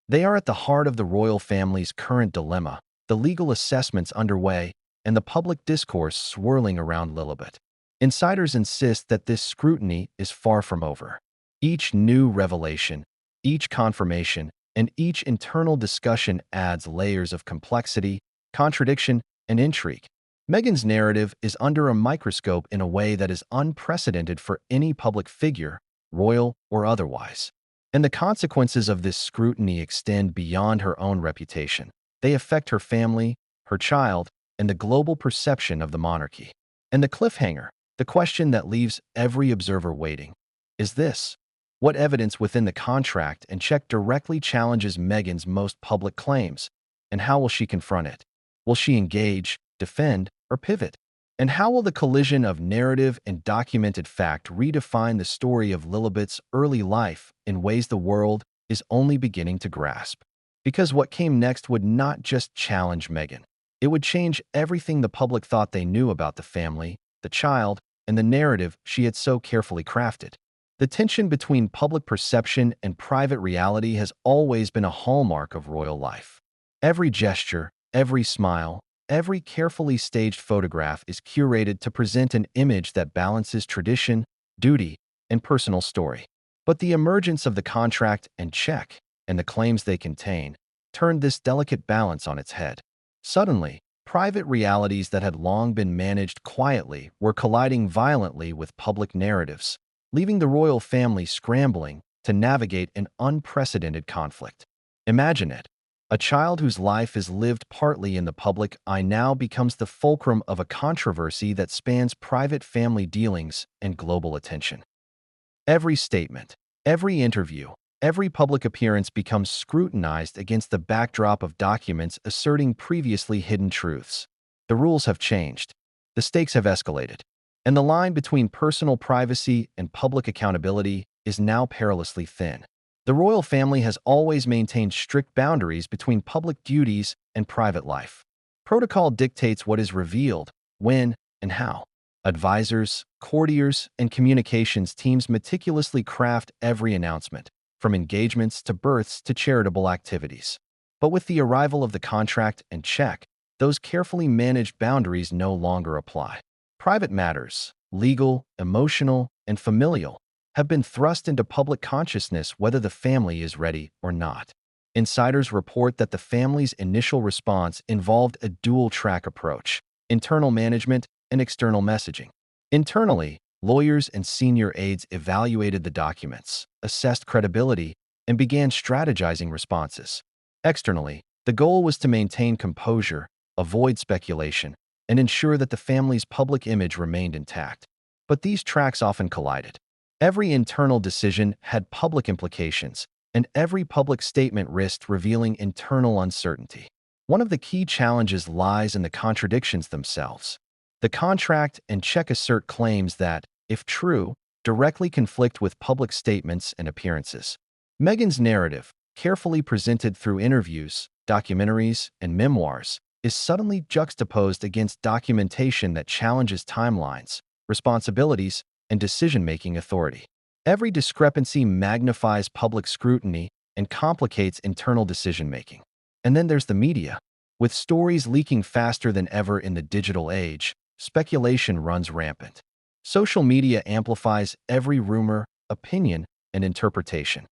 S1: They are at the heart of the royal family's current dilemma, the legal assessments underway, and the public discourse swirling around Lilibet. Insiders insist that this scrutiny is far from over. Each new revelation, each confirmation, and each internal discussion adds layers of complexity, contradiction, and intrigue. Meghan's narrative is under a microscope in a way that is unprecedented for any public figure, royal or otherwise. And the consequences of this scrutiny extend beyond her own reputation. They affect her family, her child, and the global perception of the monarchy. And the cliffhanger, the question that leaves every observer waiting, is this: what evidence within the contract and check directly challenges Meghan's most public claims, and how will she confront it? Will she engage, defend, or pivot? And how will the collision of narrative and documented fact redefine the story of Lilibet's early life in ways the world is only beginning to grasp? Because what came next would not just challenge Meghan. It would change everything the public thought they knew about the family, the child, and the narrative she had so carefully crafted. The tension between public perception and private reality has always been a hallmark of royal life. Every gesture, every smile, every carefully staged photograph is curated to present an image that balances tradition, duty, and personal story. But the emergence of the contract and check, and the claims they contain, turned this delicate balance on its head. Suddenly, private realities that had long been managed quietly were colliding violently with public narratives, leaving the royal family scrambling to navigate an unprecedented conflict. Imagine it. A child whose life is lived partly in the public eye now becomes the fulcrum of a controversy that spans private family dealings and global attention. Every statement, every interview, every public appearance becomes scrutinized against the backdrop of documents asserting previously hidden truths. The rules have changed. The stakes have escalated. And the line between personal privacy and public accountability is now perilously thin. The royal family has always maintained strict boundaries between public duties and private life. Protocol dictates what is revealed, when, and how. Advisors, courtiers, and communications teams meticulously craft every announcement, from engagements to births to charitable activities. But with the arrival of the contract and check, those carefully managed boundaries no longer apply. Private matters, legal, emotional, and familial, have been thrust into public consciousness whether the family is ready or not. Insiders report that the family's initial response involved a dual-track approach: internal management and external messaging. Internally, lawyers and senior aides evaluated the documents, assessed credibility, and began strategizing responses. Externally, the goal was to maintain composure, avoid speculation, and ensure that the family's public image remained intact. But these tracks often collided. Every internal decision had public implications, and every public statement risked revealing internal uncertainty. One of the key challenges lies in the contradictions themselves. The contract and check assert claims that, if true, directly conflict with public statements and appearances. Meghan's narrative, carefully presented through interviews, documentaries, and memoirs, is suddenly juxtaposed against documentation that challenges timelines, responsibilities, and decision-making authority. Every discrepancy magnifies public scrutiny and complicates internal decision-making. And then there's the media. With stories leaking faster than ever in the digital age, speculation runs rampant. Social media amplifies every rumor, opinion, and interpretation.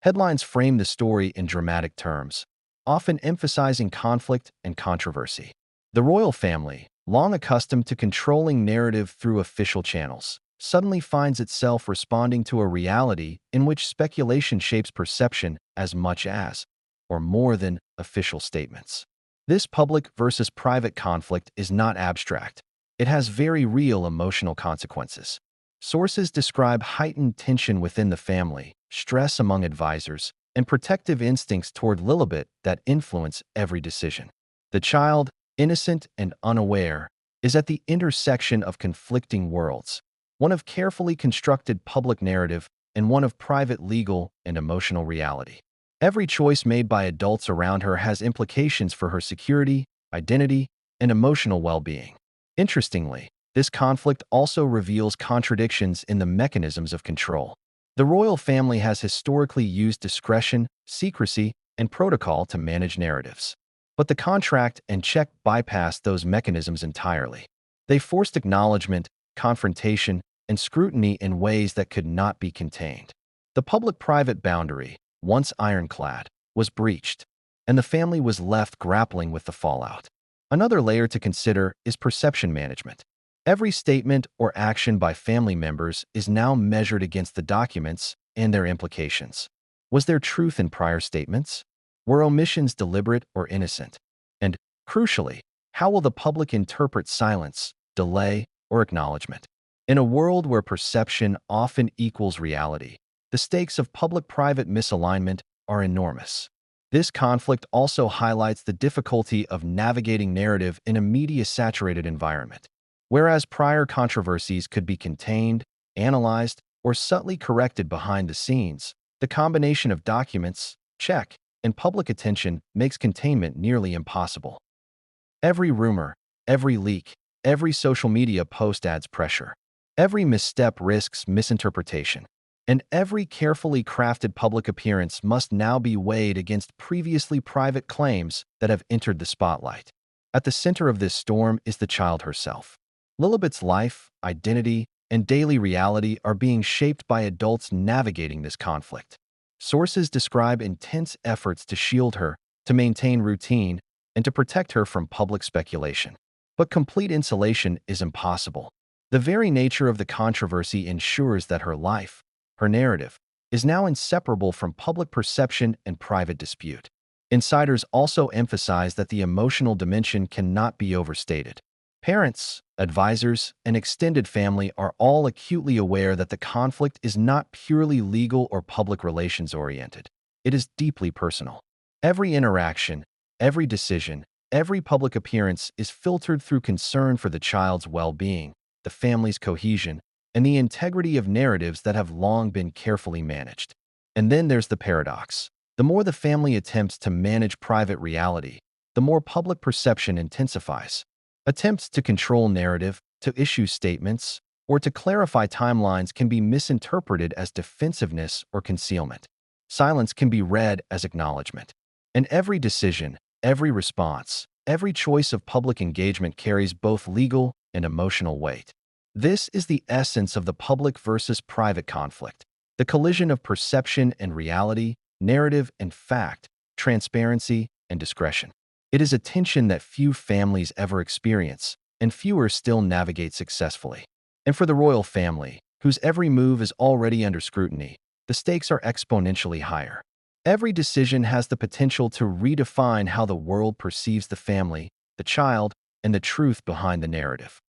S1: Headlines frame the story in dramatic terms, often emphasizing conflict and controversy. The royal family, long accustomed to controlling narrative through official channels, suddenly finds itself responding to a reality in which speculation shapes perception as much as, or more than, official statements. This public versus private conflict is not abstract. It has very real emotional consequences. Sources describe heightened tension within the family, stress among advisors, and protective instincts toward Lilibet that influence every decision. The child, innocent and unaware, is at the intersection of conflicting worlds, one of carefully constructed public narrative and one of private legal and emotional reality. Every choice made by adults around her has implications for her security, identity, and emotional well-being. Interestingly, this conflict also reveals contradictions in the mechanisms of control. The royal family has historically used discretion, secrecy, and protocol to manage narratives. But the contract and check bypassed those mechanisms entirely. They forced acknowledgement, confrontation, and scrutiny in ways that could not be contained. The public-private boundary, once ironclad, was breached, and the family was left grappling with the fallout. Another layer to consider is perception management. Every statement or action by family members is now measured against the documents and their implications. Was there truth in prior statements? Were omissions deliberate or innocent? And, crucially, how will the public interpret silence, delay, or acknowledgement? In a world where perception often equals reality, the stakes of public-private misalignment are enormous. This conflict also highlights the difficulty of navigating narrative in a media-saturated environment. Whereas prior controversies could be contained, analyzed, or subtly corrected behind the scenes, the combination of documents, check, and public attention makes containment nearly impossible. Every rumor, every leak, every social media post adds pressure. Every misstep risks misinterpretation. And every carefully crafted public appearance must now be weighed against previously private claims that have entered the spotlight. At the center of this storm is the child herself. Lilibet's life, identity, and daily reality are being shaped by adults navigating this conflict. Sources describe intense efforts to shield her, to maintain routine, and to protect her from public speculation. But complete insulation is impossible. The very nature of the controversy ensures that her life, her narrative, is now inseparable from public perception and private dispute. Insiders also emphasize that the emotional dimension cannot be overstated. Parents, advisors, and extended family are all acutely aware that the conflict is not purely legal or public relations oriented. It is deeply personal. Every interaction, every decision, every public appearance is filtered through concern for the child's well-being, the family's cohesion, and the integrity of narratives that have long been carefully managed. And then there's the paradox. The more the family attempts to manage private reality, the more public perception intensifies. Attempts to control narrative, to issue statements, or to clarify timelines can be misinterpreted as defensiveness or concealment. Silence can be read as acknowledgement. And every decision, every response, every choice of public engagement carries both legal and emotional weight. This is the essence of the public versus private conflict, the collision of perception and reality, narrative and fact, transparency and discretion. It is a tension that few families ever experience, and fewer still navigate successfully. And for the royal family, whose every move is already under scrutiny, the stakes are exponentially higher. Every decision has the potential to redefine how the world perceives the family, the child, and the truth behind the narrative.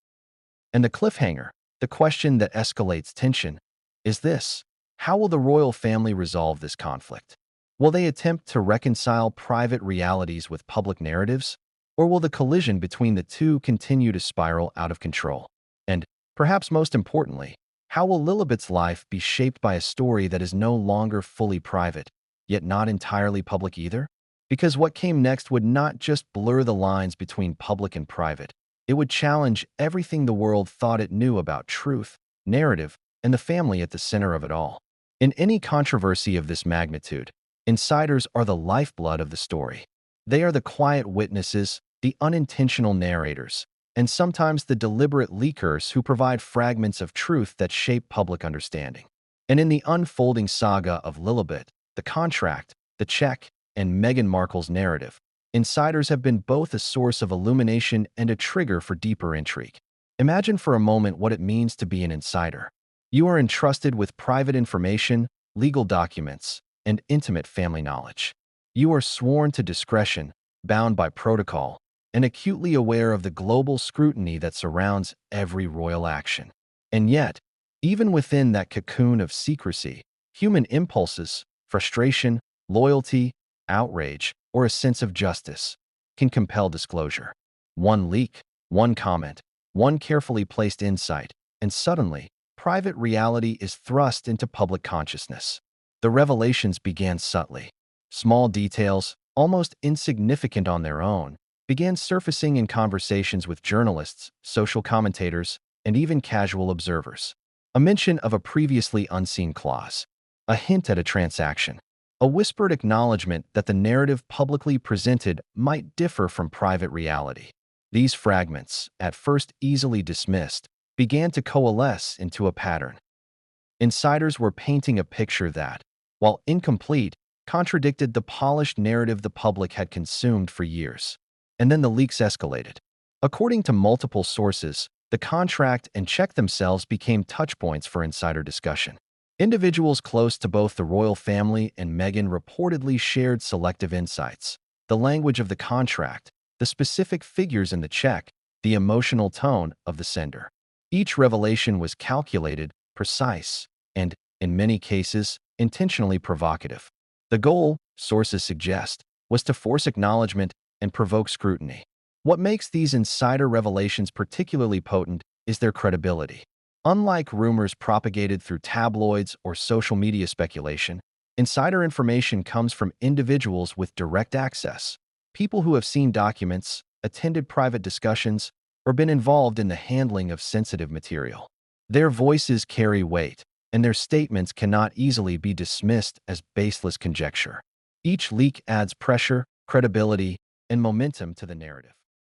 S1: And the cliffhanger, the question that escalates tension, is this: how will the royal family resolve this conflict? Will they attempt to reconcile private realities with public narratives, or will the collision between the two continue to spiral out of control? And, perhaps most importantly, how will Lilibet's life be shaped by a story that is no longer fully private, yet not entirely public either? Because what came next would not just blur the lines between public and private. It would challenge everything the world thought it knew about truth, narrative, and the family at the center of it all. In any controversy of this magnitude, insiders are the lifeblood of the story. They are the quiet witnesses, the unintentional narrators, and sometimes the deliberate leakers who provide fragments of truth that shape public understanding. And in the unfolding saga of Lilibet, the contract, the check, and Meghan Markle's narrative, insiders have been both a source of illumination and a trigger for deeper intrigue. Imagine for a moment what it means to be an insider. You are entrusted with private information, legal documents, and intimate family knowledge. You are sworn to discretion, bound by protocol, and acutely aware of the global scrutiny that surrounds every royal action. And yet, even within that cocoon of secrecy, human impulses, frustration, loyalty, outrage, or a sense of justice can compel disclosure. One leak, one comment, one carefully placed insight, and suddenly, private reality is thrust into public consciousness. The revelations began subtly. Small details, almost insignificant on their own, began surfacing in conversations with journalists, social commentators, and even casual observers. A mention of a previously unseen clause, a hint at a transaction, a whispered acknowledgement that the narrative publicly presented might differ from private reality. These fragments, at first easily dismissed, began to coalesce into a pattern. Insiders were painting a picture that, while incomplete, contradicted the polished narrative the public had consumed for years. And then the leaks escalated. According to multiple sources, the contract and check themselves became touchpoints for insider discussion. Individuals close to both the royal family and Meghan reportedly shared selective insights: the language of the contract, the specific figures in the check, the emotional tone of the sender. Each revelation was calculated, precise, and, in many cases, intentionally provocative. The goal, sources suggest, was to force acknowledgement and provoke scrutiny. What makes these insider revelations particularly potent is their credibility. Unlike rumors propagated through tabloids or social media speculation, insider information comes from individuals with direct access, people who have seen documents, attended private discussions, or been involved in the handling of sensitive material. Their voices carry weight, and their statements cannot easily be dismissed as baseless conjecture. Each leak adds pressure, credibility, and momentum to the narrative.